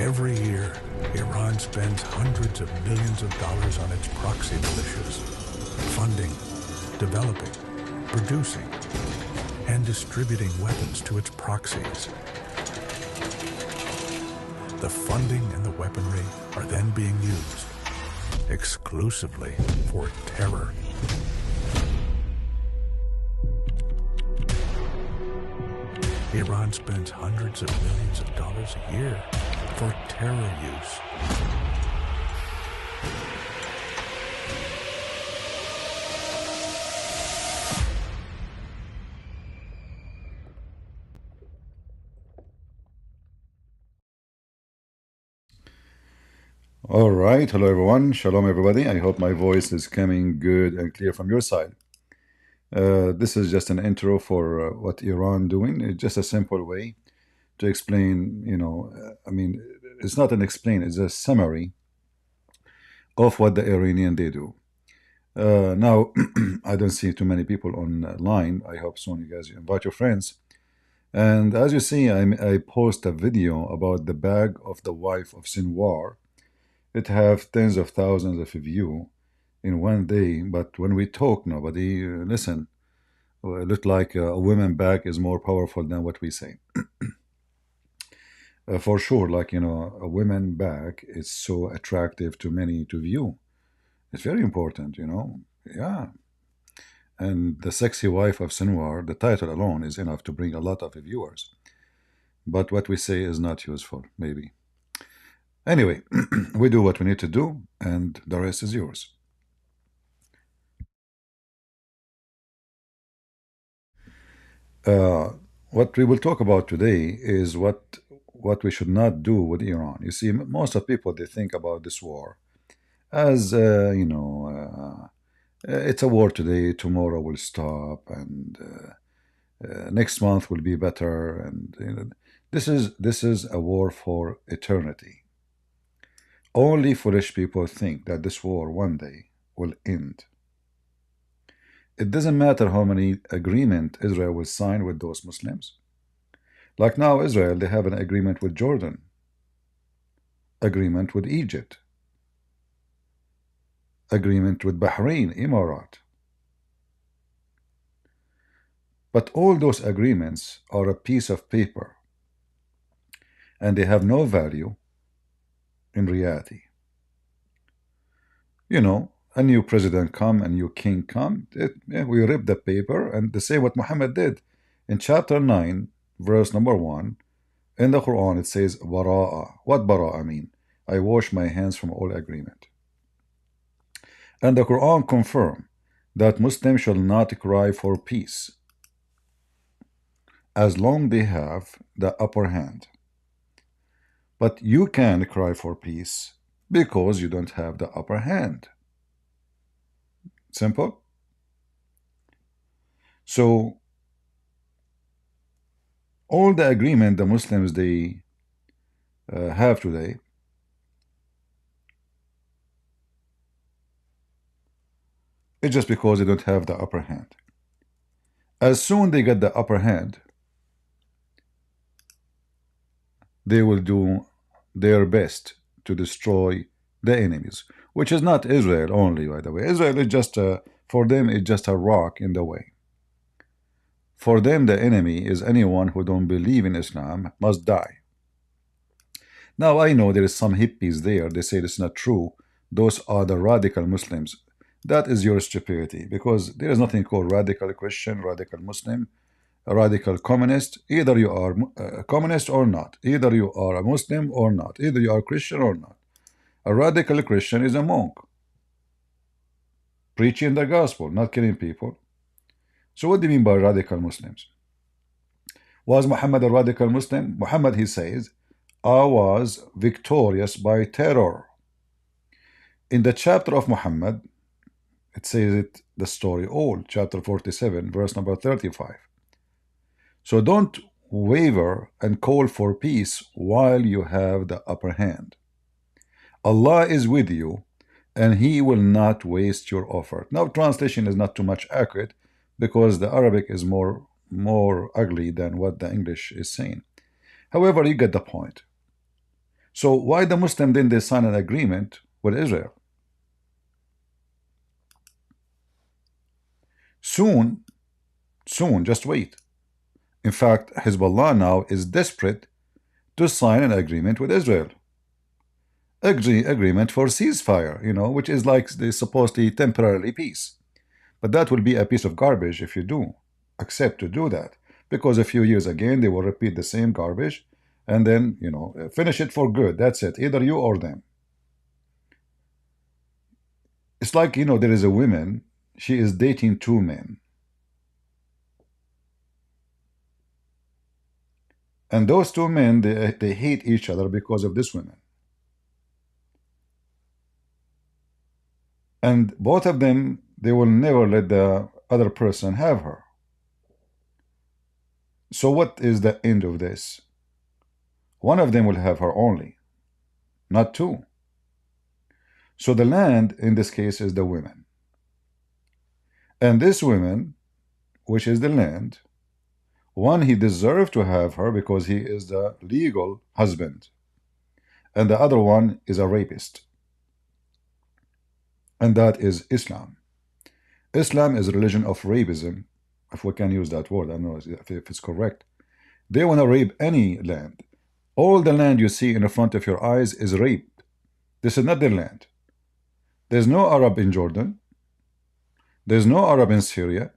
Every year, Iran spends hundreds of millions of dollars on its proxy militias, funding, developing, producing, and distributing weapons to its proxies. The funding and the weaponry are then being used exclusively for terror. Iran spends hundreds of millions of dollars a year for terror use. All right. Hello, everyone. Shalom, everybody. I hope my voice is coming good and clear from your side. This is just an intro for what Iran doing. It's just a simple way to explain, I mean, it's not an explain, it's a summary of what the Iranian they do. Now, I don't see too many people online. I hope soon you guys invite your friends. And as you see, I post a video about the bag of the wife of Sinwar. It have tens of thousands of views in one day, but when we talk, nobody listen. It look like a woman bag is more powerful than what we say. For sure, like, a woman bag is so attractive to many to view. It's very important, Yeah. And the sexy wife of Sinwar, the title alone is enough to bring a lot of viewers. But what we say is not useful, maybe. Anyway, we do what we need to do, and the rest is yours. What we will talk about today is what we should not do with Iran. You see, most of people, they think about this war as, it's a war today, tomorrow will stop, and next month will be better. And this is a war for eternity. Only foolish people think that this war one day will end. It doesn't matter how many agreements Israel will sign with those Muslims. Like now, Israel, they have an agreement with Jordan, agreement with Egypt, agreement with Bahrain, Emirat. But all those agreements are a piece of paper, and they have no value in reality. A new president come, a new king come, we rip the paper, and the same what Muhammad did. In chapter 9, verse number 1, in the Quran it says, Bara'a. What Bara'a mean? I wash my hands from all agreement. And the Quran confirm that Muslims shall not cry for peace as long they have the upper hand. But you can cry for peace because you don't have the upper hand. Simple. So all the agreement the Muslims they have today, it's just because they don't have the upper hand. As soon they get the upper hand, they will do their best to destroy the enemies, which is not Israel only, by the way. Israel is just, for them, it's just a rock in the way. For them, the enemy is anyone who don't believe in Islam must die. Now, I know there is some hippies there. They say it's not true. Those are the radical Muslims. That is your stupidity, because there is nothing called radical Christian, radical Muslim, a radical communist. Either you are a communist or not. Either you are a Muslim or not. Either you are Christian or not. A radical Christian is a monk, preaching the gospel, not killing people. So what do you mean by radical Muslims? Was Muhammad a radical Muslim? Muhammad, he says, I was victorious by terror. In the chapter of Muhammad, it says it, the story all, chapter 47, verse number 35. So don't waver and call for peace while you have the upper hand. Allah is with you, and He will not waste your effort. Now, translation is not too much accurate because the Arabic is more ugly than what the English is saying. However, you get the point. So why the Muslim didn't they sign an agreement with Israel? Soon, soon, just wait. In fact, Hezbollah now is desperate to sign an agreement with Israel. Agreement for ceasefire, which is like the supposedly temporarily peace. But that will be a piece of garbage if you do accept to do that. Because a few years again, they will repeat the same garbage and then, finish it for good. That's it. Either you or them. It's like, there is a woman, she is dating two men. And those two men, they hate each other because of this woman. And both of them, they will never let the other person have her. So what is the end of this? One of them will have her only, not two. So the land, in this case, is the women. And this woman, which is the land, one, he deserved to have her because he is the legal husband. And the other one is a rapist. And that is Islam. Islam is a religion of rapism, if we can use that word. I don't know if it's correct. They want to rape any land. All the land you see in the front of your eyes is raped. This is not their land. There's no Arab in Jordan. There's no Arab in Syria.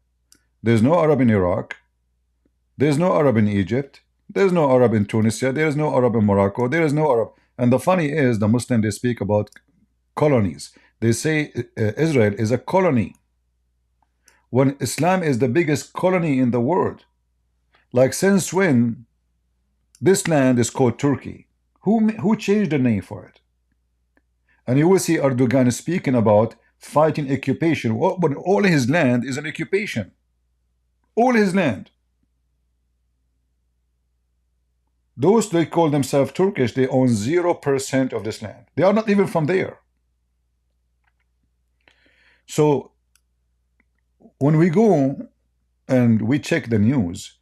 There's no Arab in Iraq. There's no Arab in Egypt. There's no Arab in Tunisia. There's no Arab in Morocco. There is no Arab. And the funny is, the Muslims, they speak about colonies. They say Israel is a colony, when Islam is the biggest colony in the world. Like, since when this land is called Turkey? Who changed the name for it? And you will see Erdogan speaking about fighting occupation, but all his land is an occupation. All his land. Those they call themselves Turkish, they own 0% of this land. They are not even from there. So when we go and we check the news,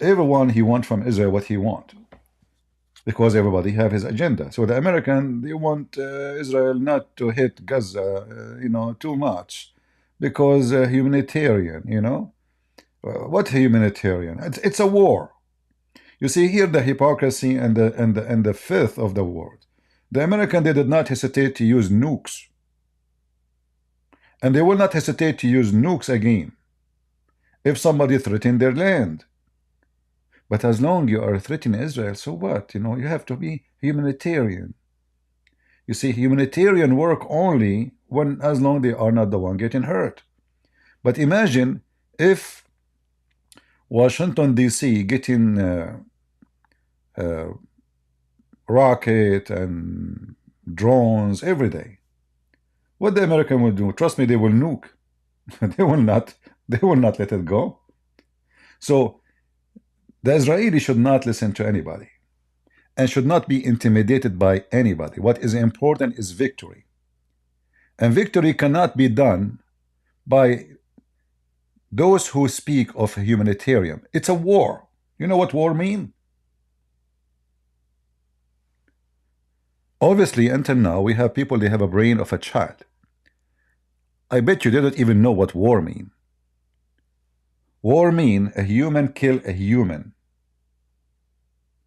everyone he wants from Israel what he wants, because everybody have his agenda. So the American, they want Israel not to hit Gaza, too much, because humanitarian, what humanitarian? It's a war. You see here the hypocrisy and the filth of the world. The American, they did not hesitate to use nukes. And they will not hesitate to use nukes again if somebody threatened their land. But as long you are threatening Israel, so what? You have to be humanitarian. You see, humanitarian work only as long they are not the one getting hurt. But imagine if Washington, D.C. getting rocket and drones every day. What the American will do? Trust me, they will nuke. They will not let it go. So the Israeli should not listen to anybody and should not be intimidated by anybody. What is important is victory. And victory cannot be done by those who speak of humanitarian. It's a war. You know what war means? Obviously, until now, we have people, they have a brain of a child. I bet you they don't even know what war means. War means a human kill a human.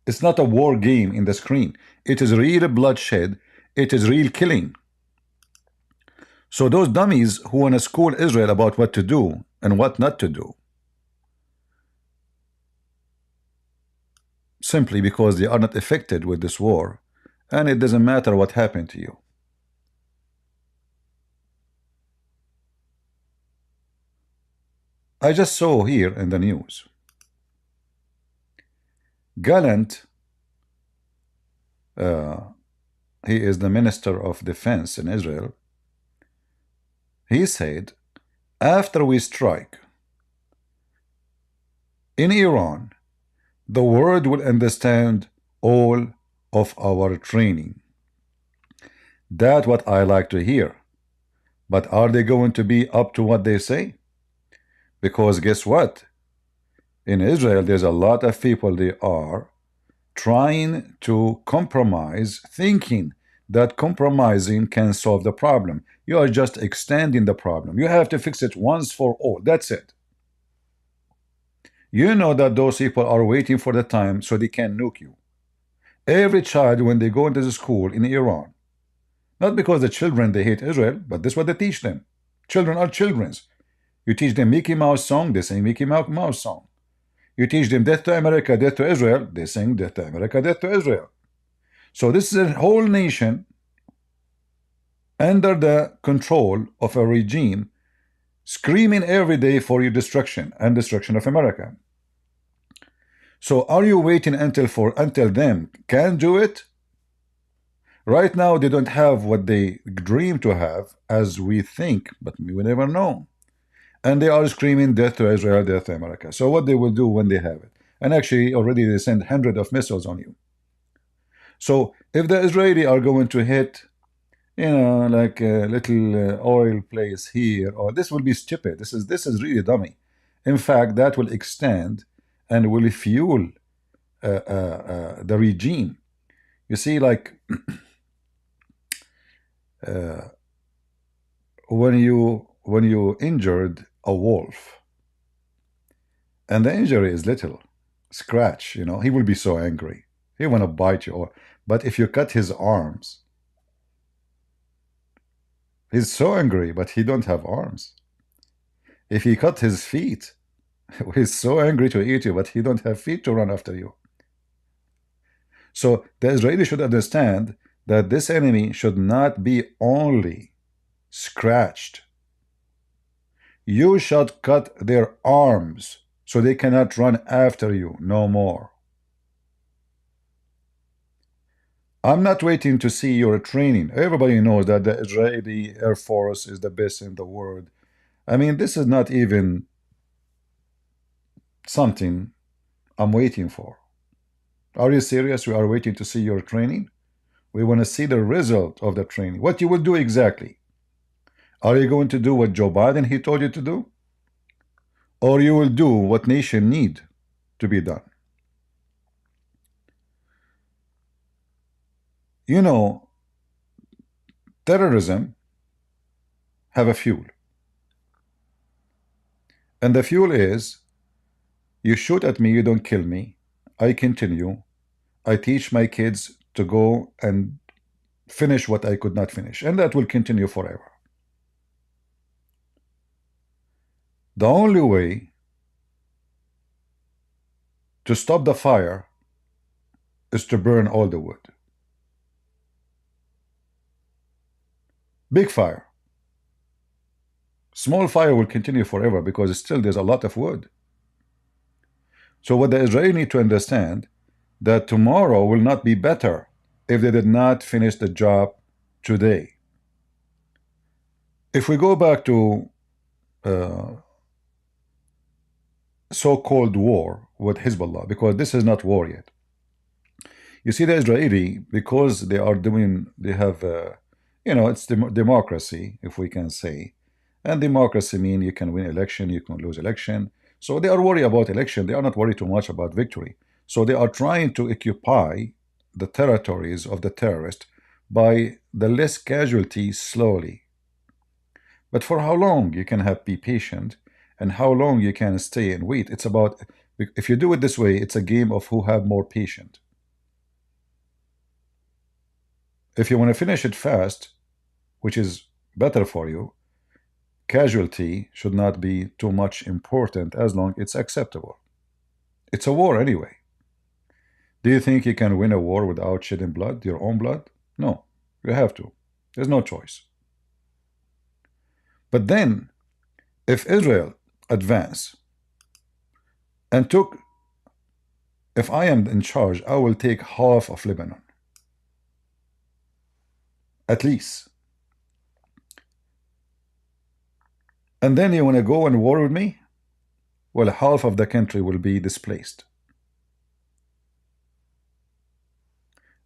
It's not a war game in the screen. It is real bloodshed. It is real killing. So those dummies who want to school Israel about what to do and what not to do, simply because they are not affected with this war, and it doesn't matter what happened to you. I just saw here in the news, Gallant, he is the Minister of Defense in Israel, he said, after we strike in Iran, the world will understand all of our training. That's what I like to hear. But are they going to be up to what they say? Because guess what? In Israel, there's a lot of people, they are trying to compromise, thinking that compromising can solve the problem. You are just extending the problem. You have to fix it once for all. That's it. You know that those people are waiting for the time so they can nuke you. Every child, when they go into the school in Iran, not because the children they hate Israel, but this is what they teach them. Children are children's. You teach them Mickey Mouse song, they sing Mickey Mouse song. You teach them death to America, death to Israel, they sing death to America, death to Israel. So this is a whole nation under the control of a regime screaming every day for your destruction and destruction of America. So are you waiting until them can do it? Right now they don't have what they dream to have as we think, but we never know. And they are screaming death to Israel, death to America. So what they will do when they have it? And actually already they send hundreds of missiles on you. So if the Israeli are going to hit, like a little oil place here, or this will be stupid. This is really dummy. In fact, that will extend and will fuel the regime. You see, like when you injured a wolf, and the injury is little scratch, he will be so angry. He want to bite you. But if you cut his arms, he's so angry, but he don't have arms. If he cut his feet, he's so angry to eat you, but he don't have feet to run after you. So the Israeli should understand that this enemy should not be only scratched. You should cut their arms so they cannot run after you no more. I'm not waiting to see your training. Everybody knows that the Israeli Air Force is the best in the world. I mean, this is not even something I'm waiting for. Are you serious? We are waiting to see your training? We want to see the result of the training. What you will do exactly? Are you going to do what Joe Biden he told you to do? Or you will do what nation need to be done? Terrorism have a fuel. And the fuel is, you shoot at me, you don't kill me. I continue. I teach my kids to go and finish what I could not finish. And that will continue forever. The only way to stop the fire is to burn all the wood. Big fire. Small fire will continue forever because still there's a lot of wood. So what the Israelis need to understand, that tomorrow will not be better if they did not finish the job today. If we go back to so-called war with Hezbollah, because this is not war yet. You see, the Israeli, because they have it's democracy, if we can say. And democracy means you can win election, you can lose election. So they are worried about election. They are not worried too much about victory. So they are trying to occupy the territories of the terrorist by the less casualties slowly. But for how long you can be patient and how long you can stay and wait. It's about, if you do it this way, it's a game of who have more patience. If you want to finish it fast, which is better for you, casualty should not be too much important as long as it's acceptable. It's a war anyway. Do you think you can win a war without shedding blood, your own blood? No, you have to. There's no choice. But then, if Israel advance and if I am in charge, I will take half of Lebanon. At least. And then you want to go and war with me? Well, half of the country will be displaced.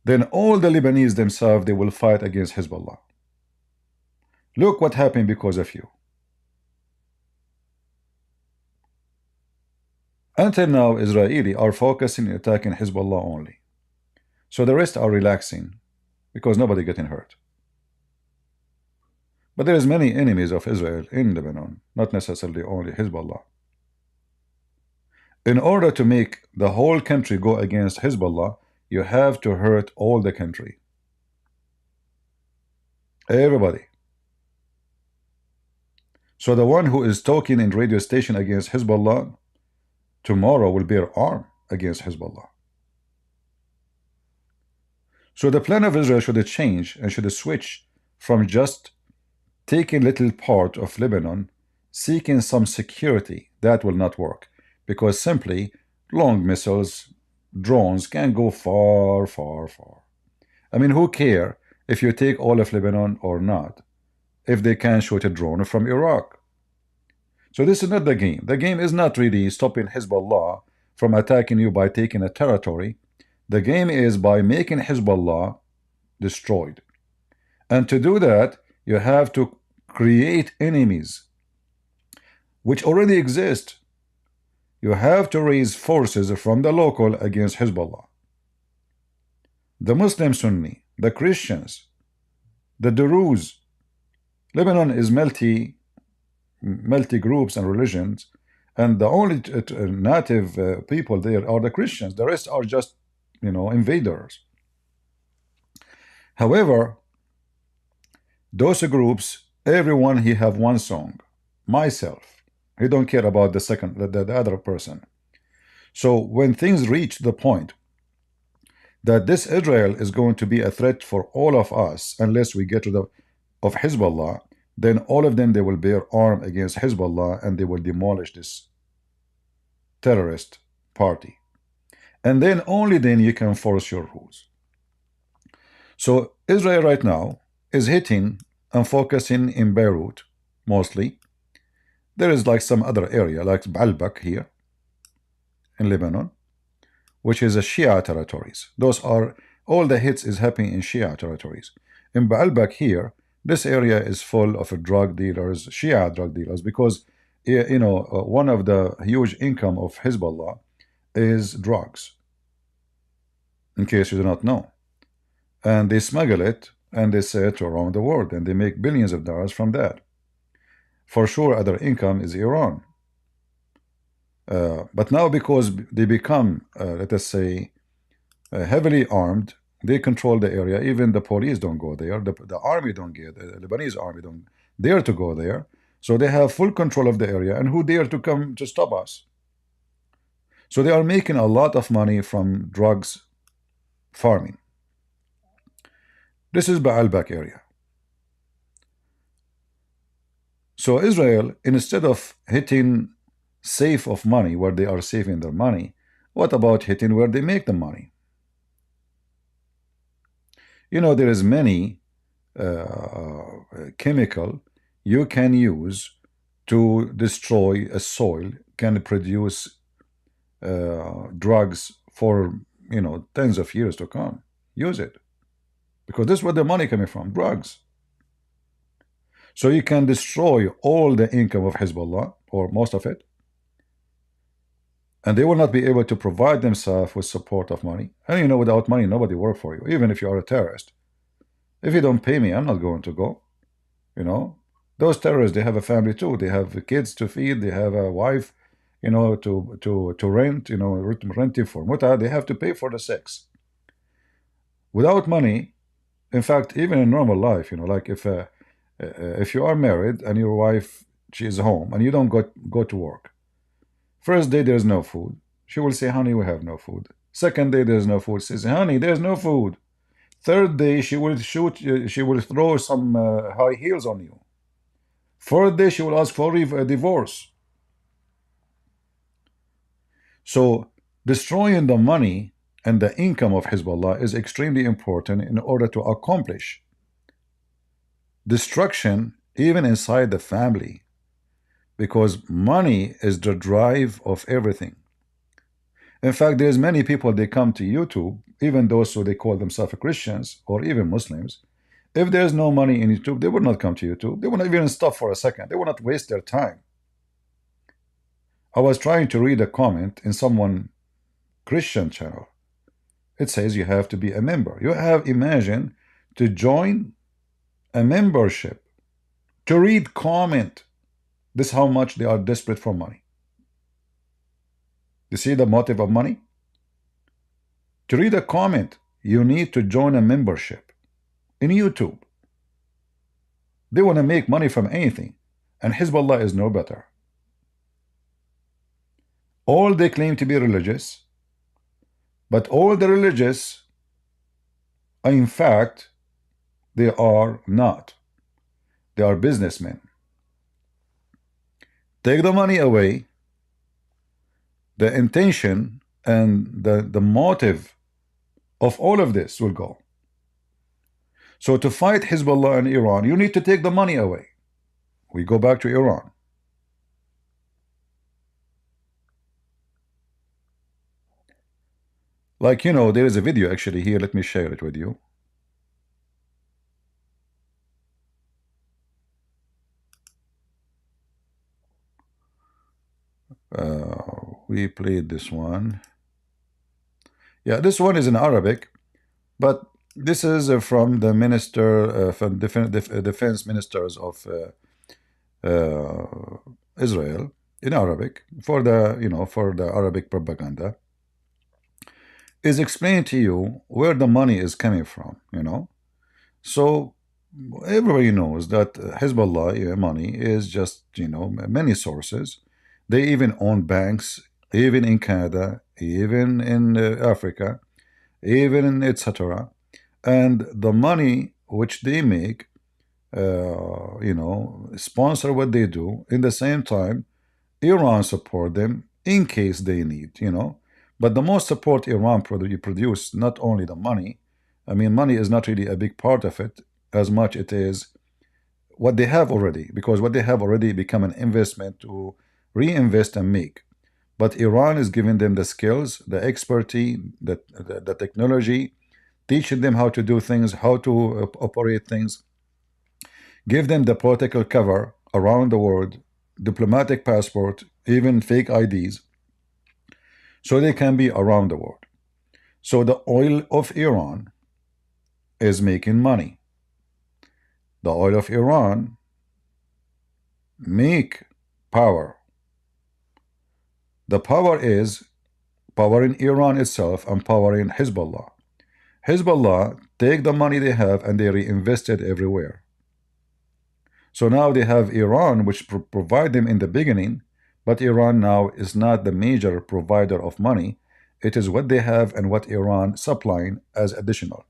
Then all the Lebanese themselves, they will fight against Hezbollah. Look what happened because of you. Until now, Israeli are focusing on attacking Hezbollah only. So the rest are relaxing because nobody getting hurt. But there is many enemies of Israel in Lebanon, not necessarily only Hezbollah. In order to make the whole country go against Hezbollah, you have to hurt all the country. Everybody. So the one who is talking in radio station against Hezbollah, tomorrow will bear arm against Hezbollah. So the plan of Israel should change and should switch from just taking little part of Lebanon, seeking some security. That will not work, because simply long missiles, drones can go far, far, far. I mean, who care if you take all of Lebanon or not, if they can shoot a drone from Iraq? So this is not the game. The game is not really stopping Hezbollah from attacking you by taking a territory. The game is by making Hezbollah destroyed. And to do that, you have to create enemies which already exist. You have to raise forces from the local against Hezbollah. The Muslim Sunni, the Christians, the Druze. Lebanon is multi groups and religions, and the only native people there are the Christians. The rest are just, invaders. However, those groups, everyone he have one song. Myself. He don't care about the other person. So when things reach the point that this Israel is going to be a threat for all of us unless we get rid of Hezbollah, then all of them, they will bear arm against Hezbollah and they will demolish this terrorist party. And then only then you can force your rules. So Israel right now is hitting and focusing in Beirut mostly. There is like some other area like Baalbek here in Lebanon, which is a Shia territories. Those are all the hits is happening in Shia territories. In Baalbek here, this area is full of drug dealers, Shia drug dealers, because one of the huge income of Hezbollah is drugs, in case you do not know. And they smuggle it and they sell it around the world, and they make billions of dollars from that. For sure, other income is Iran. But now because they become, let us say, heavily armed, they control the area. Even the police don't go there. The army don't get, the Lebanese army don't dare to go there. So they have full control of the area, and who dare to come to stop us? So they are making a lot of money from drugs farming. This is Baalbek area. So Israel, instead of hitting safe of money where they are saving their money, what about hitting where they make the money? There is many chemical you can use to destroy a soil, can produce drugs for tens of years to come. Use it, because this is where the money coming from, drugs. So you can destroy all the income of Hezbollah, or most of it, and they will not be able to provide themselves with support of money. And without money, nobody work for you, even if you are a terrorist. If you don't pay me, I'm not going to go. Those terrorists, they have a family too. They have kids to feed. They have a wife, to rent. Renting for muta. They have to pay for the sex. Without money, in fact, even in normal life, like if you are married and your wife, she is home and you don't go to work. First day there's no food. She will say, honey, we have no food. Second day there's no food. She says, honey, there's no food. Third day she will throw some high heels on you. Fourth day she will ask for a divorce. So destroying the money and the income of Hezbollah is extremely important in order to accomplish destruction even inside the family, because money is the drive of everything. In fact, there's many people, they come to YouTube, even those who they call themselves Christians or even Muslims. If there's no money in YouTube, they would not come to YouTube. They would not even stop for a second. They would not waste their time. I was trying to read a comment in someone Christian channel. It says you have to be a member. You have, imagine, to join a membership, to read comment. This is how much they are desperate for money. You see the motive of money? To read a comment, you need to join a membership in YouTube. They want to make money from anything, and Hezbollah is no better. All they claim to be religious, but all the religious, in fact, they are not. They are businessmen. Take the money away, the intention and the motive of all of this will go. So to fight Hezbollah in Iran, you need to take the money away. We go back to Iran. Like, you know, there is a video actually here. Let me share it with you. We played this one. Yeah, this one is in Arabic, but this is from the minister, from defense ministers of Israel in Arabic for the, you know, for the Arabic propaganda. Is explain to you where the money is coming from, you know. So everybody knows that Hezbollah money is just, you know, many sources. They even own banks, even in Canada, even in Africa, even in etc. And the money which they make, you know, sponsor what they do. In the same time, Iran support them in case they need, you know. But the most support Iran produce, not only the money. I mean, money is not really a big part of it, as much it is what they have already, because what they have already become an investment to reinvest and make. But Iran is giving them the skills, the expertise, the technology, teaching them how to do things, how to operate things, give them the political cover around the world, diplomatic passport, even fake IDs, so they can be around the world. So the oil of Iran is making money. The oil of Iran make power. The power is powering Iran itself and powering Hezbollah. Hezbollah take the money they have and they reinvest it everywhere. So now they have Iran, which provide them in the beginning, but Iran now is not the major provider of money. It is what they have and what Iran supplying as additional.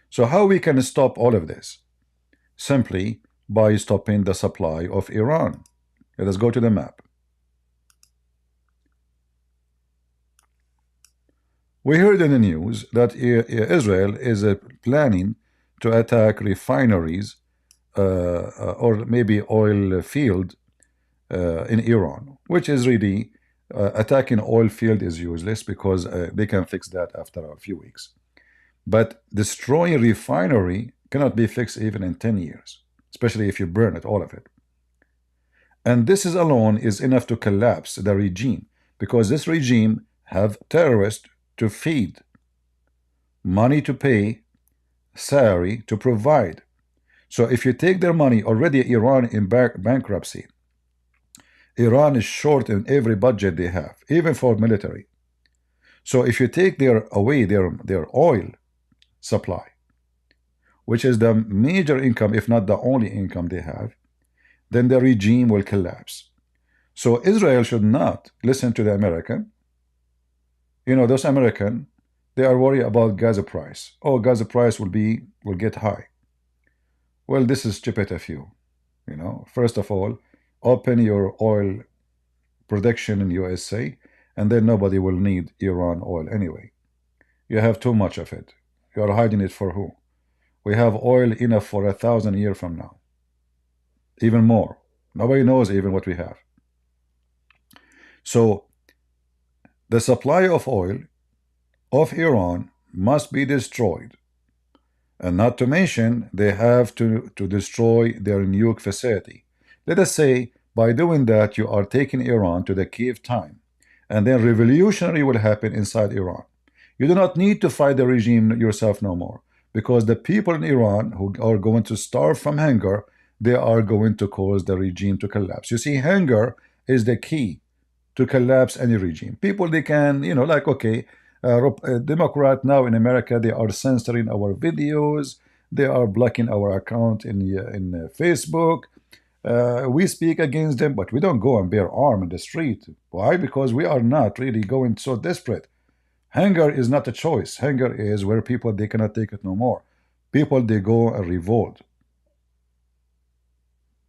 So how we can stop all of this? Simply by stopping the supply of Iran. Let us go to the map. We heard in the news that Israel is planning to attack refineries or maybe oil field in Iran, which is really attacking oil field is useless because they can fix that after a few weeks. But destroying refinery cannot be fixed even in 10 years, especially if you burn it, all of it. And this is alone is enough to collapse the regime, because this regime have terrorists to feed, money to pay, salary to provide. So if you take their money, already Iran in bankruptcy. Iran is short in every budget they have, even for military. So if you take away their oil supply, which is the major income, if not the only income they have, then the regime will collapse. So Israel should not listen to the American. You know, those American, they are worried about gas price. Oh, gas price will get high. Well, this is stupid of you. You know, first of all, open your oil production in USA, and then nobody will need Iran oil anyway. You have too much of it. You are hiding it for who? We have oil enough for 1,000 years from now. Even more. Nobody knows even what we have. So the supply of oil of Iran must be destroyed. And not to mention, they have to destroy their nuke facility. Let us say, by doing that, you are taking Iran to the Kiev time. And then revolutionary will happen inside Iran. You do not need to fight the regime yourself no more, because the people in Iran who are going to starve from hunger, they are going to cause the regime to collapse. You see, hunger is the key to collapse any regime. People, they can, like, okay, Democrat now in America, they are censoring our videos, they are blocking our account in Facebook. We speak against them, but we don't go and bear arm in the street. Why? Because we are not really going so desperate. Hunger is not a choice. Hunger is where people, they cannot take it no more. People, they go and revolt.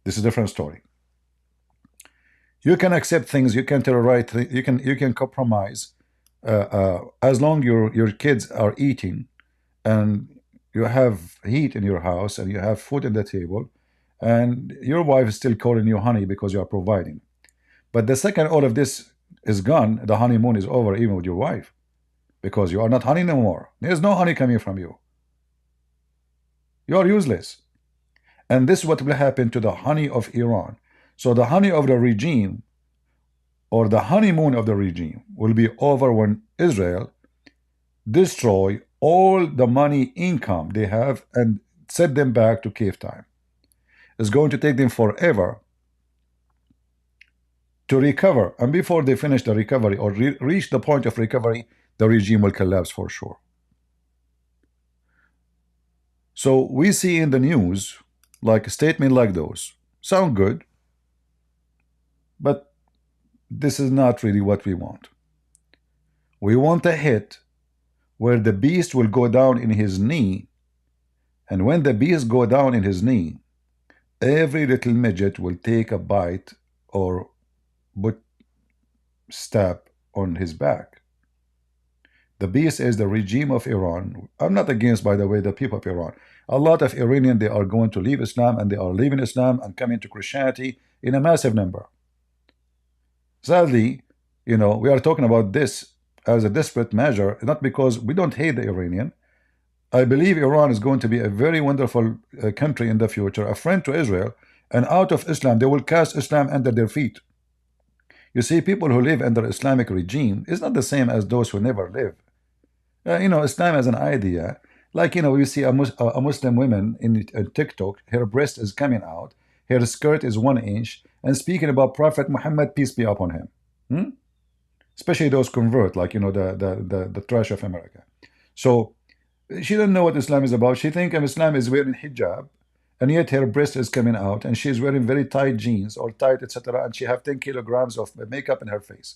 This is a different story. You can accept things, you can tolerate, you can compromise, as long your kids are eating, and you have heat in your house, and you have food on the table, and your wife is still calling you honey because you are providing. But the second all of this is gone, the honeymoon is over, even with your wife, because you are not honey no more. There's no honey coming from you. You are useless. And this is what will happen to the honey of Iran. So the honey of the regime, or the honeymoon of the regime, will be over when Israel destroy all the money income they have and set them back to cave time. It's going to take them forever to recover, and before they finish the recovery or reach the point of recovery, the regime will collapse for sure. So we see in the news, like a statement like those sound good, but this is not really what we want. We want a hit where the beast will go down in his knee, and when the beast go down in his knee, every little midget will take a bite or put stab on his back. The beast is the regime of Iran. I'm not against, by the way, the people of Iran. A lot of Iranians, they are going to leave Islam, and they are leaving Islam and coming to Christianity in a massive number. Sadly, we are talking about this as a desperate measure, not because we don't hate the Iranian. I believe Iran is going to be a very wonderful country in the future, a friend to Israel, and out of Islam, they will cast Islam under their feet. You see, people who live under Islamic regime is not the same as those who never live. Islam as an idea, like, we see a Muslim woman in TikTok, her breast is coming out, her skirt is 1 inch, and speaking about Prophet Muhammad, peace be upon him. Especially those convert, like, the trash of America. So she doesn't know what Islam is about. She thinks Islam is wearing hijab, and yet her breast is coming out, and she's wearing very tight jeans or tight, etc., and she have 10 kilograms of makeup in her face.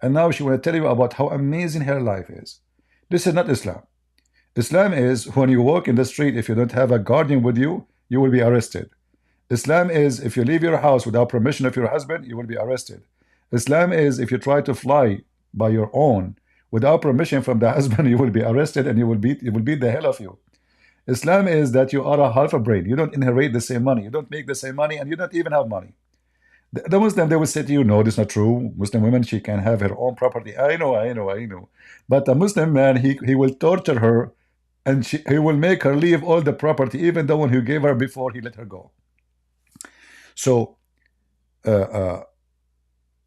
And now she want to tell you about how amazing her life is. This is not Islam. Islam is when you walk in the street, if you don't have a guardian with you, you will be arrested. Islam is if you leave your house without permission of your husband, you will be arrested. Islam is if you try to fly by your own without permission from the husband, you will be arrested, and it will beat the hell of you. Islam is that you are a half a brain. You don't inherit the same money. You don't make the same money, and you don't even have money. The Muslim, they will say to you, no, this is not true. Muslim women, she can have her own property. I know. But a Muslim man, he will torture her, and he will make her leave all the property, even the one who gave her before he let her go. So,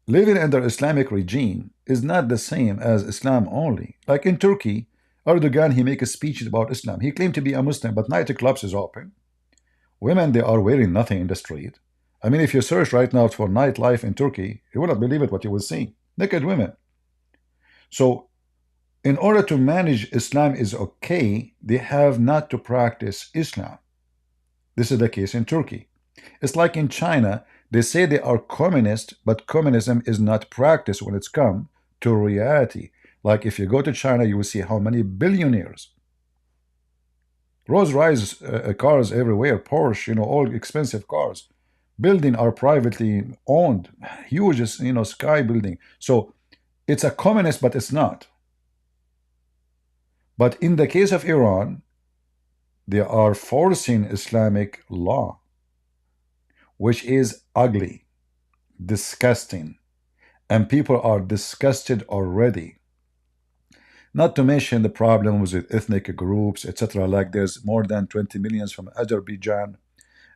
living under Islamic regime is not the same as Islam only. Like in Turkey, Erdogan, he makes speeches about Islam. He claimed to be a Muslim, but nightclubs is open. Women, they are wearing nothing in the street. I mean, if you search right now for nightlife in Turkey, you will not believe it what you will see. Naked women. So, in order to manage Islam is okay, they have not to practice Islam. This is the case in Turkey. It's like in China, they say they are communist, but communism is not practiced when it's come to reality. Like if you go to China, you will see how many billionaires. Rolls-Royce cars everywhere, Porsche, all expensive cars. Buildings are privately owned, huge, sky building. So it's a communist, but it's not. But in the case of Iran, they are forcing Islamic law, which is ugly, disgusting, and people are disgusted already. Not to mention the problems with ethnic groups, etc. Like there's more than 20 million from Azerbaijan,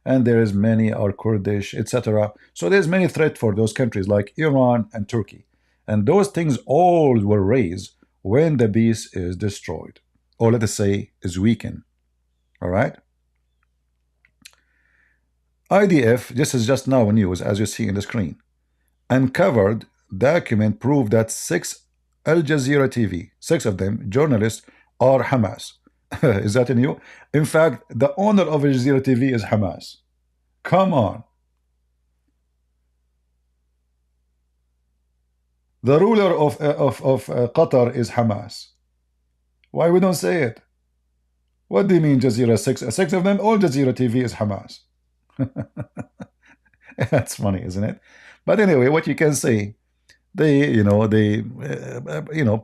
and there is many are Kurdish, etc. So there's many threats for those countries like Iran and Turkey. And those things all were raised when the peace is destroyed, or let us say is weakened. All right. IDF, this is just now news, as you see in the screen, uncovered document prove that six Al Jazeera TV, six of them journalists, are Hamas. Is that new? In fact, the owner of Al Jazeera TV is Hamas. Come on. The ruler of Qatar is Hamas. Why we don't say it? What do you mean Jazeera six? Six of them, all Jazeera TV is Hamas. That's funny, isn't it? But anyway, what you can say, they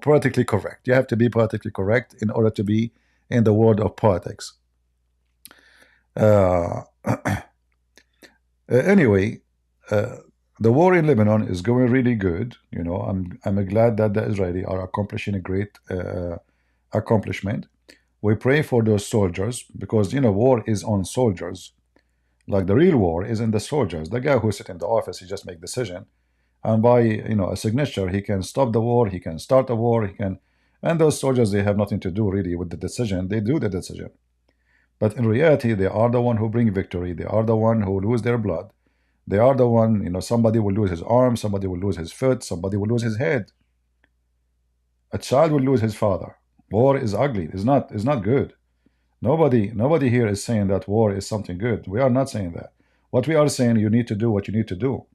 politically correct. You have to be politically correct in order to be in the world of politics. Anyway, the war in Lebanon is going really good. I'm glad that the Israeli are accomplishing a great accomplishment. We pray for those soldiers because war is on soldiers. Like the real war is in the soldiers. The guy who sits in the office, he just make decision, and by a signature, he can stop the war, he can start a war, he can. And those soldiers, they have nothing to do really with the decision. They do the decision, but in reality, they are the one who bring victory. They are the one who lose their blood. They are the one. Somebody will lose his arm, somebody will lose his foot, somebody will lose his head. A child will lose his father. War is ugly. It's not good. Nobody here is saying that war is something good. We are not saying that. What we are saying, you need to do what you need to do.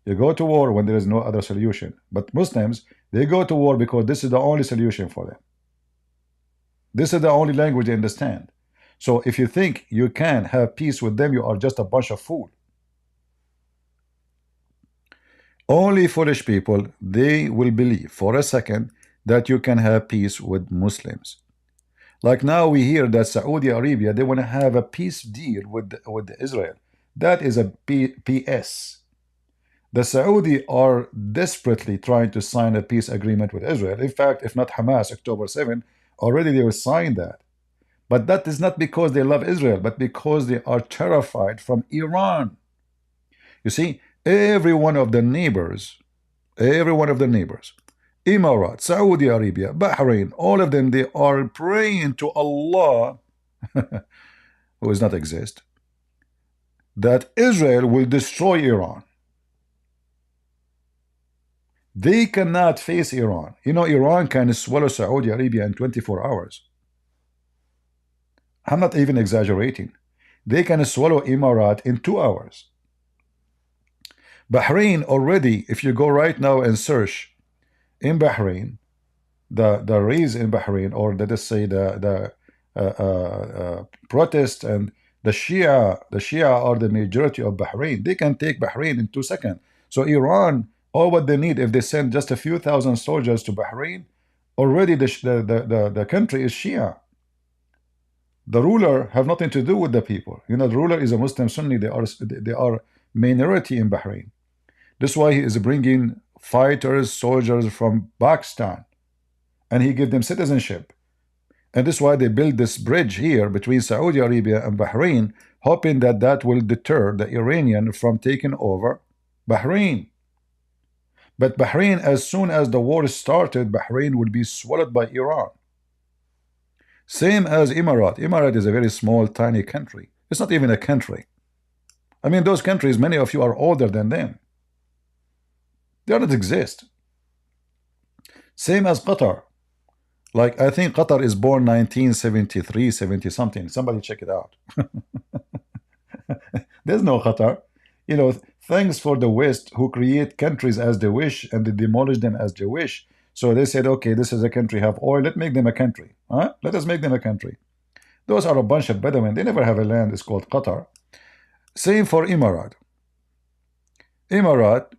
You go to war when there is no other solution. But Muslims, they go to war because this is the only solution for them. This is the only language they understand. So if you think you can have peace with them, you are just a bunch of fools. Only foolish people, they will believe for a second that you can have peace with Muslims. Like now we hear that Saudi Arabia, they want to have a peace deal with Israel. That is a PS. The Saudi are desperately trying to sign a peace agreement with Israel. In fact, if not Hamas, October 7, already they will sign that. But that is not because they love Israel, but because they are terrified from Iran. You see, every one of the neighbors, Emirates, Saudi Arabia, Bahrain, all of them, they are praying to Allah, who does not exist, that Israel will destroy Iran. They cannot face Iran. Iran can swallow Saudi Arabia in 24 hours. I'm not even exaggerating. They can swallow Emirates in 2 hours. Bahrain already, if you go right now and search in Bahrain, the raise in Bahrain, or let us say the protest, and the Shia are the majority of Bahrain. They can take Bahrain in 2 seconds. So Iran, all what they need, if they send just a few thousand soldiers to Bahrain, already the country is Shia. The ruler have nothing to do with the people. The ruler is a Muslim Sunni. They are minority in Bahrain. That's why he is bringing fighters, soldiers from Pakistan, and he give them citizenship. And that's why they build this bridge here between Saudi Arabia and Bahrain, hoping that that will deter the Iranian from taking over Bahrain. But Bahrain, as soon as the war started, Bahrain will be swallowed by Iran. Same as Emirat. Emirat is a very small, tiny country. It's not even a country. I mean, those countries, many of you are older than them. They don't exist. Same as Qatar. Like, I think Qatar is born 1973, 70 something. Somebody check it out. There's no Qatar. Thanks for the West, who create countries as they wish and they demolish them as they wish. So they said, okay, this is a country, have oil, let's make them a country. Let us make them a country. Those are a bunch of Bedouin. They never have a land. It's called Qatar. Same for Emirat. Emirat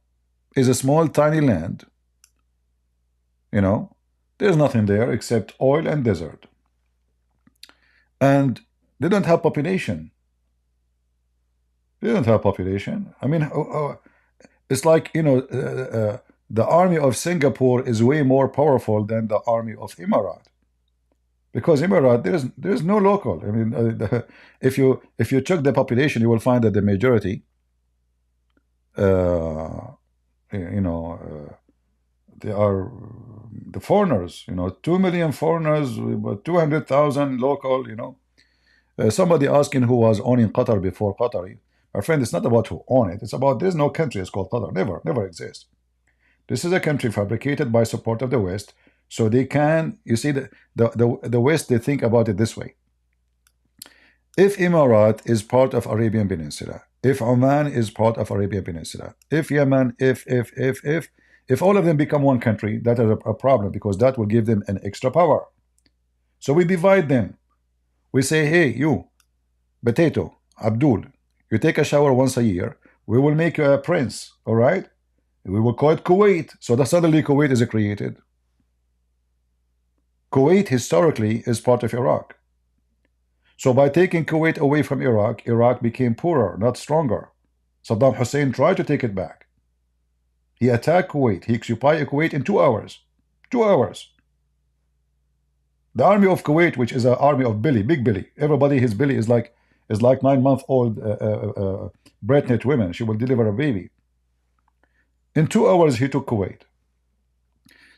is a small, tiny land. There's nothing there except oil and desert. And they don't have population. They don't have population. I mean, it's like, the army of Singapore is way more powerful than the army of Emirat. Because Emirat, there's no local. I mean, if you check the population, you will find that the majority, they are the foreigners, 2 million foreigners, but 200,000 local, somebody asking who was owning Qatar before Qatari. My friend, it's not about who own it. It's about there's no country is called Qatar. Never, never exists. This is a country fabricated by support of the West. So they can, you see, the West, they think about it this way. If Emirat is part of Arabian Peninsula, if Oman is part of Arabian Peninsula, if Yemen, if all of them become one country, that is a problem because that will give them an extra power. So we divide them. We say, hey, you, Potato, Abdul, you take a shower once a year. We will make you a prince, all right? We will call it Kuwait. So that suddenly Kuwait is created. Kuwait historically is part of Iraq. So by taking Kuwait away from Iraq, Iraq became poorer, not stronger. Saddam Hussein tried to take it back. He attacked Kuwait. He occupied Kuwait in 2 hours. 2 hours. The army of Kuwait, which is an army of Billy, big Billy. Everybody, his Billy is like 9-month-old pregnant women. She will deliver a baby. In 2 hours, he took Kuwait.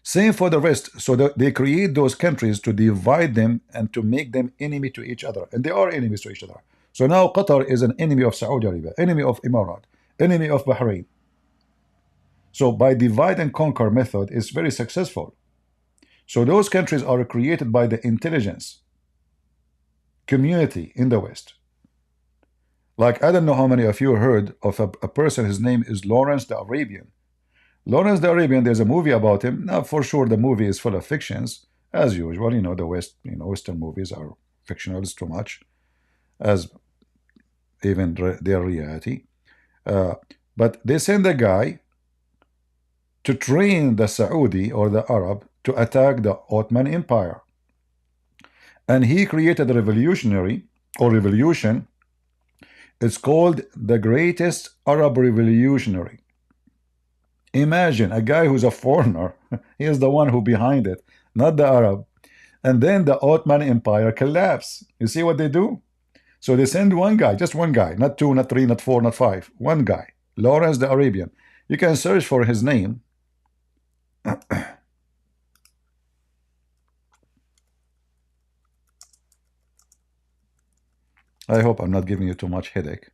Same for the rest. So they create those countries to divide them and to make them enemy to each other. And they are enemies to each other. So now Qatar is an enemy of Saudi Arabia, enemy of Emirat, enemy of Bahrain. So by divide and conquer method is very successful. So those countries are created by the intelligence community in the West. Like, I don't know how many of you heard of a person, his name is Lawrence the Arabian. Lawrence the Arabian, there's a movie about him. Now, for sure, the movie is full of fictions, as usual. The West, Western movies are fictional too much, as even their reality. But they send a guy to train the Saudi or the Arab to attack the Ottoman Empire. And he created a revolution. It's called the Greatest Arab Revolutionary. Imagine a guy who's a foreigner. He is the one who behind it, not the Arab. And then the Ottoman Empire collapsed. You see what they do? So they send one guy, just one guy, not 2, not 3, not 4, not 5. One guy, Lawrence the Arabian. You can search for his name. I hope I'm not giving you too much headache.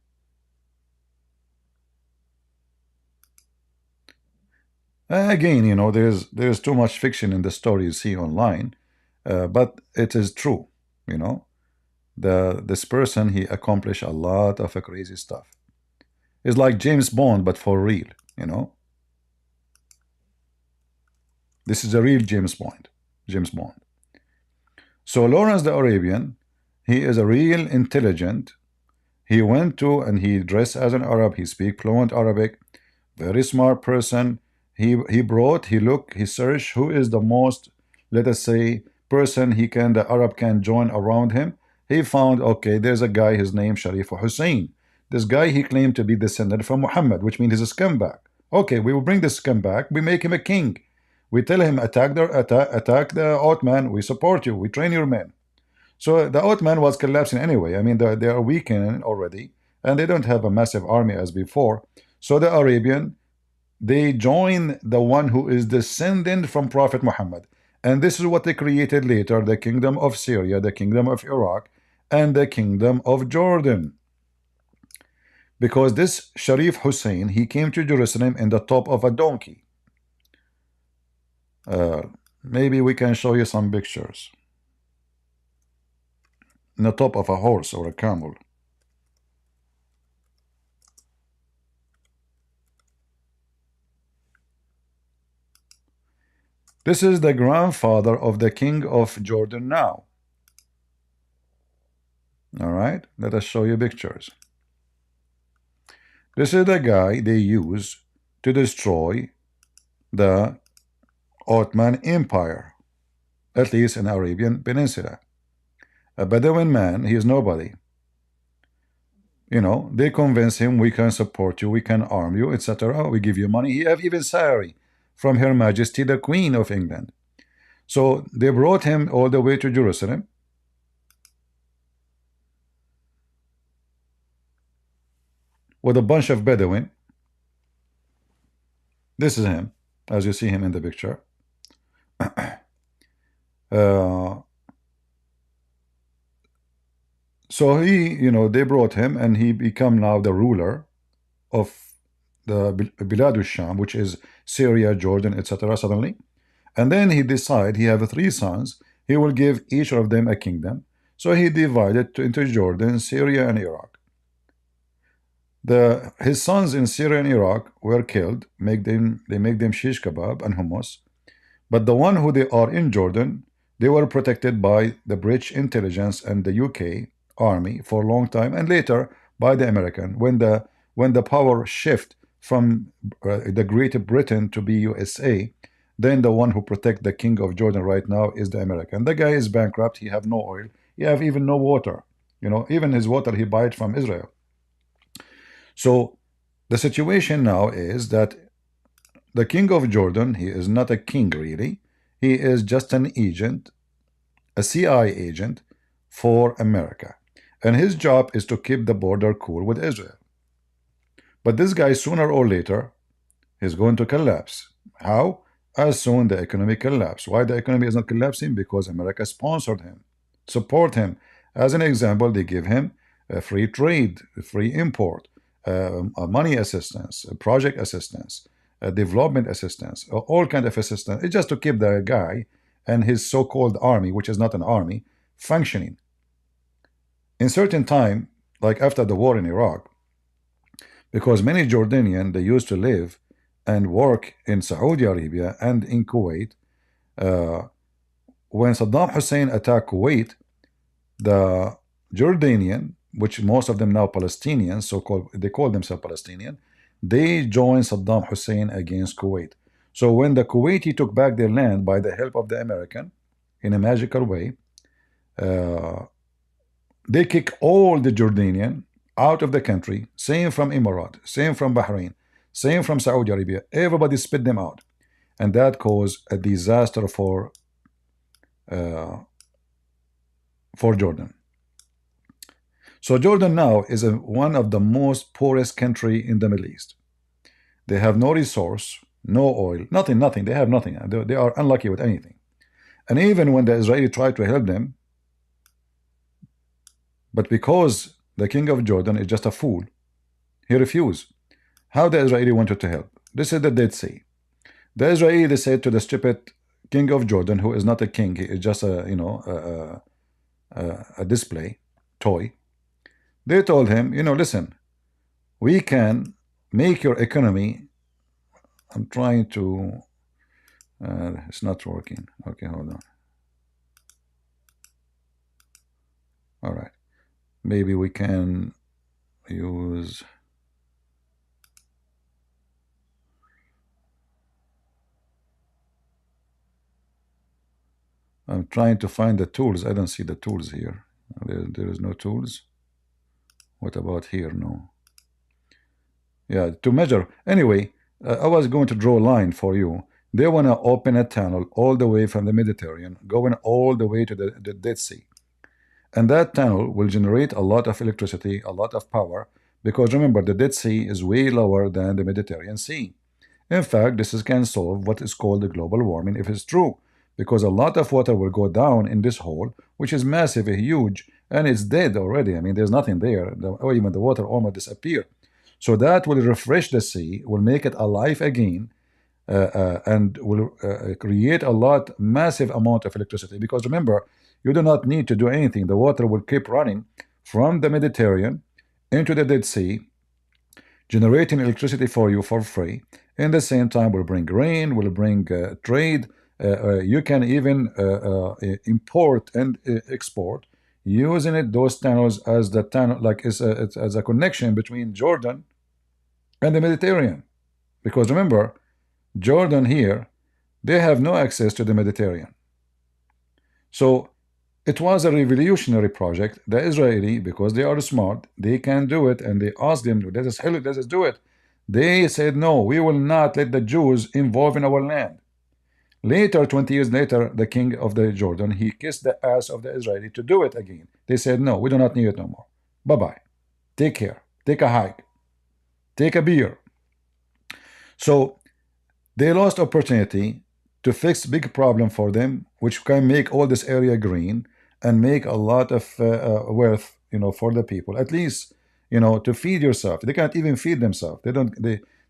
Again, there's too much fiction in the story you see online, but it is true. This person, he accomplished a lot of crazy stuff. It's like James Bond, but for real. This is a real James Bond. So Lawrence the Arabian, he is a real intelligent. He went to and he dressed as an Arab. He speaks fluent Arabic. Very smart person. He searched who is the most, let us say, person the Arab can join around him. He found, okay, there's a guy, his name Sharif Hussein. This guy, he claimed to be descended from Muhammad, which means he's a scumbag. Okay, we will bring this scumbag. We make him a king. We tell him, attack the Ottoman. We support you. We train your men. So the Ottoman was collapsing anyway. I mean, they are weakened already, and they don't have a massive army as before. So the Arabian, they join the one who is descendant from Prophet Muhammad. And this is what they created later, the kingdom of Syria, the kingdom of Iraq, and the kingdom of Jordan. Because this Sharif Hussein, he came to Jerusalem in the top of a donkey. Maybe we can show you some pictures. In the top of a horse or a camel. This is the grandfather of the king of Jordan now. All right, let us show you pictures. This is the guy they use to destroy the Ottoman Empire, at least in Arabian Peninsula. A Bedouin man, he is nobody. They convince him, we can support you, we can arm you, etc. We give you money. He have even salary from Her Majesty the Queen of England. So they brought him all the way to Jerusalem. With a bunch of Bedouin. This is him, as you see him in the picture. Uh, so he, they brought him, and he become now the ruler of the Bilad Sham, which is Syria, Jordan, etc. Suddenly, and then he decide he have three sons. He will give each of them a kingdom. So he divided into Jordan, Syria, and Iraq. His sons in Syria and Iraq were killed. They make them shish kebab and hummus. But the one who they are in Jordan, they were protected by the British intelligence and the UK army for a long time, and later by the American. When the power shift from the Great Britain to be USA, then the one who protect the king of Jordan right now is the American. The guy is bankrupt. He have no oil. He have even no water. Even his water he buy it from Israel. So the situation now is that the king of Jordan, he is not a king really. He is just an agent, a CIA agent for America. And his job is to keep the border cool with Israel. But this guy, sooner or later, is going to collapse. How? As soon the economy collapse. Why the economy is not collapsing? Because America sponsored him, support him. As an example, they give him a free trade, a free import, money assistance, project assistance, development assistance, all kind of assistance. It's just to keep the guy and his so-called army, which is not an army, functioning. In certain time, like after the war in Iraq, because many Jordanians, they used to live and work in Saudi Arabia and in Kuwait. When Saddam Hussein attacked Kuwait, the Jordanian, which most of them now Palestinians, so-called, they call themselves Palestinian, they joined Saddam Hussein against Kuwait. So when the Kuwaiti took back their land by the help of the American, in a magical way, they kick all the Jordanian out of the country, same from Emirat, same from Bahrain, same from Saudi Arabia. Everybody spit them out. And that caused a disaster for Jordan. So Jordan now is one of the most poorest country in the Middle East. They have no resource, no oil, nothing. They have nothing. They are unlucky with anything. And even when the Israeli tried to help them, but because the king of Jordan is just a fool, he refused. How the Israeli wanted to help? This is the Dead Sea. The Israeli, they said to the stupid king of Jordan, who is not a king, he is just a display toy. They told him, listen, we can make your economy. I'm trying to. It's not working. Okay, hold on. All right. Maybe we can use. I'm trying to find the tools. I don't see the tools here. There is no tools. What about here? No. Yeah, to measure. Anyway, I was going to draw a line for you. They want to open a tunnel all the way from the Mediterranean, going all the way to the Dead Sea. And that tunnel will generate a lot of electricity, a lot of power, because remember, the Dead Sea is way lower than the Mediterranean Sea. In fact, this can solve what is called the global warming if it's true, because a lot of water will go down in this hole, which is massive, huge, and it's dead already. I mean, there's nothing there, or even the water almost disappeared. So that will refresh the sea, will make it alive again, and will create a massive amount of electricity. Because remember, you do not need to do anything. The water will keep running from the Mediterranean into the Dead Sea, generating electricity for you for free. In the same time, will bring rain, will bring trade. You can even import and export using those tunnels as the tunnel, like as a connection between Jordan and the Mediterranean. Because remember, Jordan here, they have no access to the Mediterranean. So it was a revolutionary project. The Israeli, because they are smart, they can do it, and they asked them, let us do it. They said, no, we will not let the Jews involved in our land. Later, 20 years later, the king of the Jordan, he kissed the ass of the Israeli to do it again. They said, no, we do not need it no more. Bye-bye. Take care. Take a hike. Take a beer. So they lost opportunity to fix big problem for them, which can make all this area green and make a lot of wealth, for the people. At least, to feed yourself. They can't even feed themselves. They don't.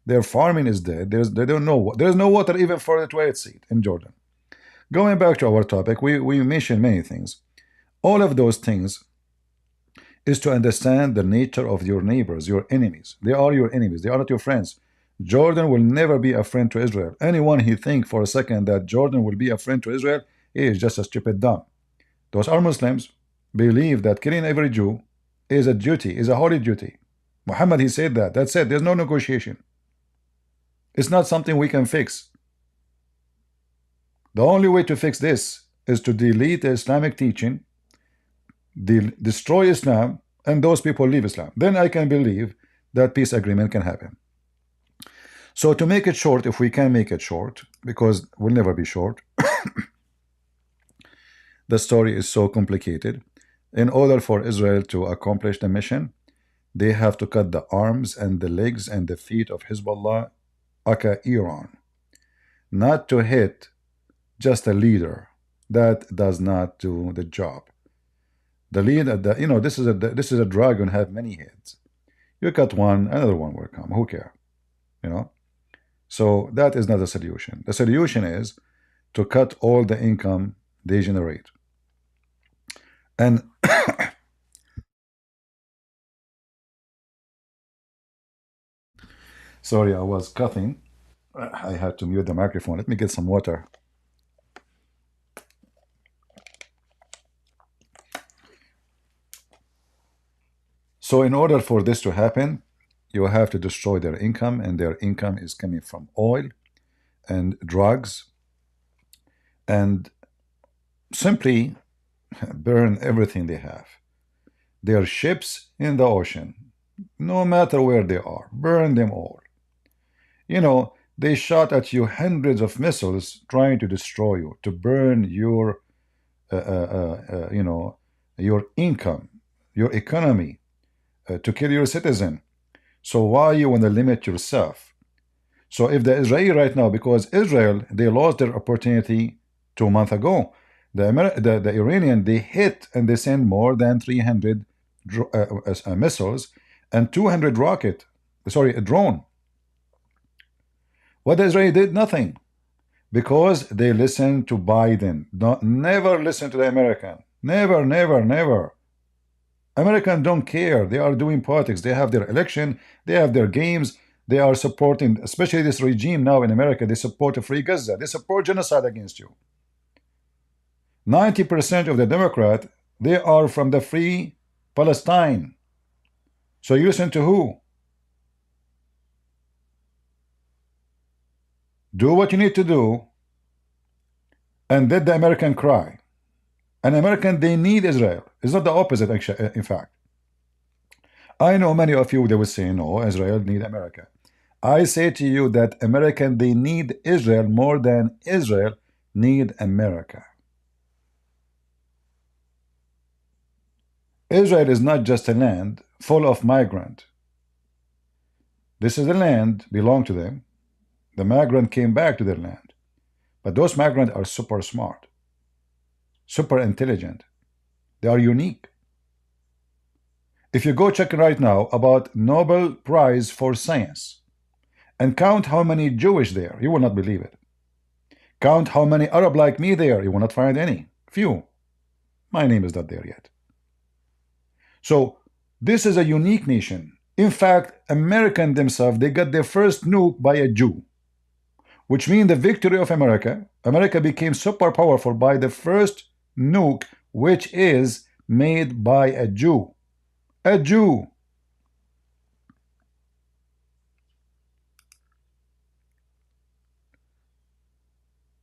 Their farming is dead. They don't know. There's no water even for the toilet seat in Jordan. Going back to our topic, we mentioned many things. All of those things is to understand the nature of your neighbors, your enemies. They are your enemies. They are not your friends. Jordan will never be a friend to Israel. Anyone who think for a second that Jordan will be a friend to Israel is just a stupid dumb. Those are Muslims, believe that killing every Jew is a duty, is a holy duty. Muhammad, he said that. That's it. There's no negotiation. It's not something we can fix. The only way to fix this is to delete the Islamic teaching, destroy Islam, and those people leave Islam. Then I can believe that peace agreement can happen. So to make it short, if we can make it short, because we'll never be short, the story is so complicated. In order for Israel to accomplish the mission, they have to cut the arms and the legs and the feet of Hezbollah, aka Iran, not to hit just a leader. That does not do the job. The leader, this is a dragon, have many heads. You cut one, another one will come. Who cares? So that is not the solution. The solution is to cut all the income they generate. And sorry, I was coughing. I had to mute the microphone. Let me get some water. So in order for this to happen, you have to destroy their income, and their income is coming from oil and drugs, and simply burn everything they have. Their ships in the ocean, no matter where they are, burn them all. They shot at you hundreds of missiles trying to destroy you, to burn your, your income, your economy, to kill your citizen. So why you want to limit yourself? So if the Israeli right now, because Israel, they lost their opportunity 2 months ago. The Iranian, they hit and they send more than 300 missiles and 200 a drone. What the Israeli did? Nothing. Because they listened to Biden. Never listen to the American. Never, never, never. Americans don't care. They are doing politics. They have their election. They have their games. They are supporting, especially this regime now in America, they support a free Gaza. They support genocide against you. 90% of the Democrat, they are from the free Palestine. So you listen to who? Do what you need to do and let the American cry. And American, they need Israel. It's not the opposite, actually, in fact. I know many of you, they will say, no, Israel need America. I say to you that American, they need Israel more than Israel need America. Israel is not just a land full of migrants. This is a land belong to them. The migrant came back to their land. But those migrants are super smart, super intelligent. They are unique. If you go check right now about Nobel Prize for Science and count how many Jewish there, you will not believe it. Count how many Arab like me there, you will not find any. Few. My name is not there yet. So this is a unique nation. In fact, Americans themselves, they got their first nuke by a Jew, which means the victory of America. America became super powerful by the first nuke, which is made by a Jew. A Jew.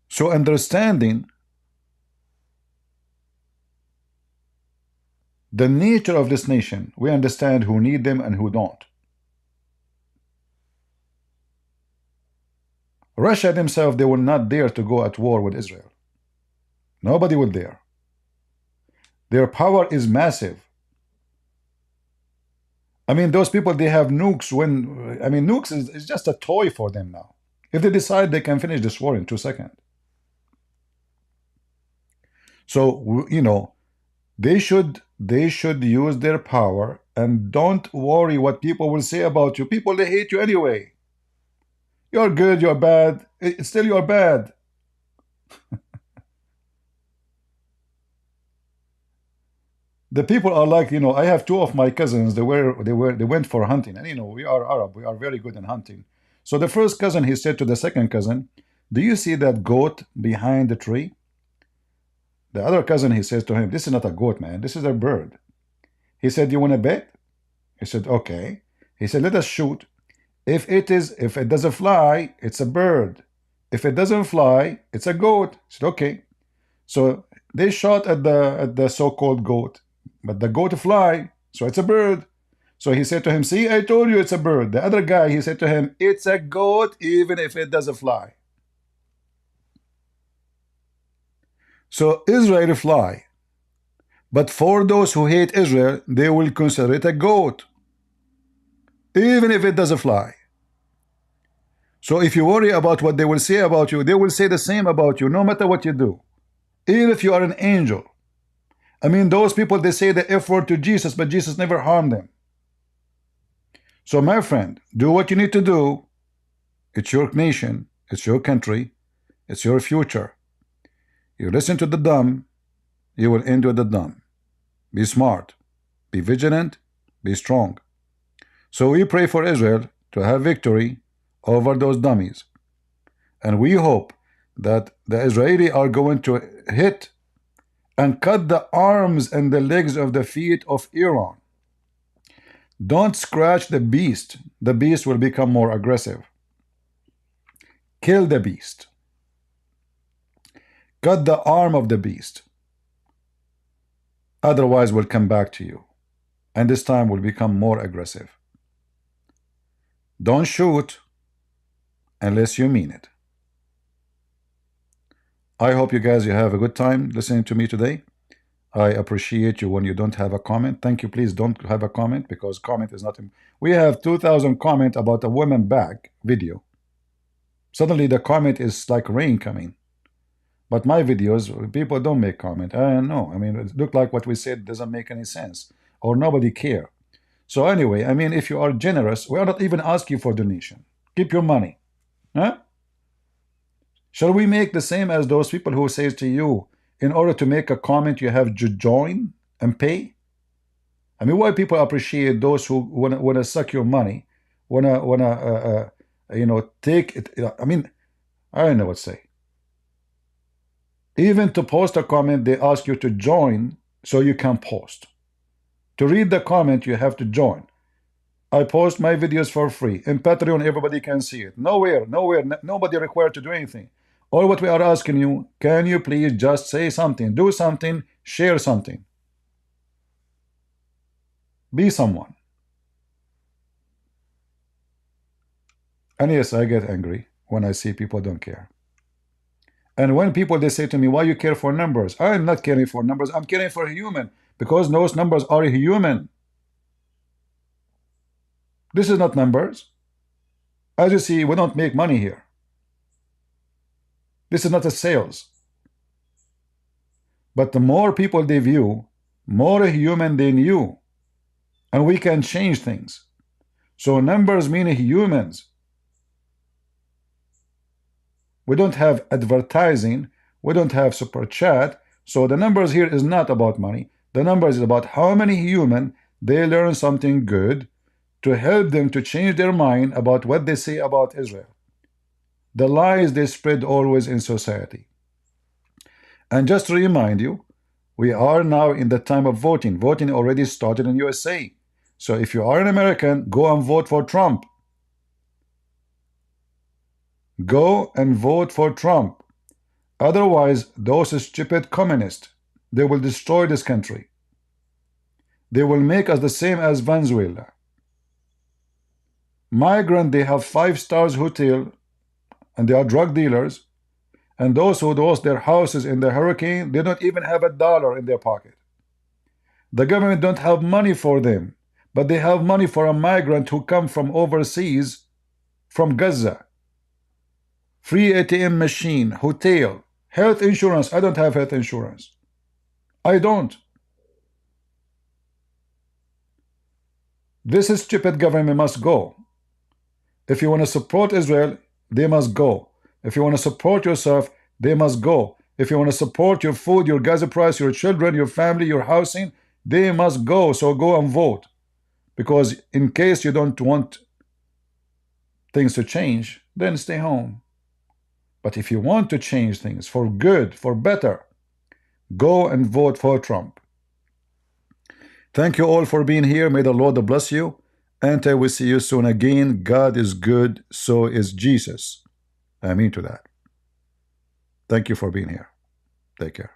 So understanding the nature of this nation, we understand who need them and who don't. Russia themselves, they will not dare to go at war with Israel. Nobody will dare. Their power is massive. I mean, those people, they have nukes nukes is just a toy for them now. If they decide they can finish this war in 2 seconds. So you know, they should use their power, and don't worry what people will say about you. People, they hate you anyway. You're good, you're bad, it's still you're bad. The people are like, I have two of my cousins. They went for hunting, and we are Arab. We are very good in hunting. So the first cousin, he said to the second cousin, "Do you see that goat behind the tree?" The other cousin, he says to him, "This is not a goat, man. This is a bird." He said, "You want to bet?" He said, "Okay." He said, "Let us shoot. If it doesn't fly, it's a bird. If it doesn't fly, it's a goat." He said, "Okay." So they shot at the so-called goat, but the goat fly, so it's a bird. So he said to him, "See, I told you it's a bird." The other guy, he said to him, "It's a goat even if it doesn't fly." So Israel fly, but for those who hate Israel, they will consider it a goat even if it doesn't fly. So if you worry about what they will say about you, they will say the same about you no matter what you do, even if you are an angel. I mean, those people, they say the F word to Jesus, but Jesus never harmed them. So my friend, do what you need to do. It's your nation, it's your country, it's your future. You listen to the dumb, you will end with the dumb. Be smart, be vigilant, be strong. So we pray for Israel to have victory over those dummies. And we hope that the Israeli are going to hit and cut the arms and the legs of the feet of Iran. Don't scratch the beast. The beast will become more aggressive. Kill the beast. Cut the arm of the beast. Otherwise, we'll come back to you. And this time will become more aggressive. Don't shoot unless you mean it. I hope you guys, you have a good time listening to me today. I appreciate you when you don't have a comment. Thank you. Please don't have a comment, because comment is not. We have 2,000 comment about a woman back video. Suddenly the comment is like rain coming. But my videos, people don't make comment. I don't know. I mean, it looked like what we said doesn't make any sense, or nobody care. So anyway, I mean, if you are generous, we are not even asking for donation. Keep your money. Huh? Shall we make the same as those people who says to you, in order to make a comment, you have to join and pay? I mean, why people appreciate those who wanna suck your money, wanna take it? I mean, I don't know what to say. Even to post a comment, they ask you to join so you can post. To read the comment, you have to join. I post my videos for free. In Patreon, everybody can see it. Nowhere, nobody required to do anything. All what we are asking you, can you please just say something, do something, share something. Be someone. And yes, I get angry when I see people don't care. And when people, they say to me, why you care for numbers? I'm not caring for numbers, I'm caring for a human, because those numbers are human. This is not numbers. As you see, we don't make money here. This is not a sales. But the more people they view, more human they knew. And we can change things. So numbers mean humans. We don't have advertising. We don't have super chat. So the numbers here is not about money. The numbers is about how many human they learn something good to help them to change their mind about what they say about Israel. The lies they spread always in society. And just to remind you, we are now in the time of voting. Voting already started in USA. So if you are an American, go and vote for Trump. Go and vote for Trump. Otherwise, those stupid communists, they will destroy this country. They will make us the same as Venezuela. Migrant, they have 5 stars hotel, and they are drug dealers. And those who lost their houses in the hurricane, they don't even have $1 in their pocket. The government don't have money for them, but they have money for a migrant who come from overseas, from Gaza. Free ATM machine, hotel, health insurance. I don't have health insurance. I don't. This stupid government must go. If you want to support Israel, they must go. If you want to support yourself, they must go. If you want to support your food, your gas price, your children, your family, your housing, they must go. So go and vote. Because in case you don't want things to change, then stay home. But if you want to change things for good, for better, go and vote for Trump. Thank you all for being here. May the Lord bless you. And I will see you soon again. God is good, so is Jesus. I mean to that. Thank you for being here. Take care.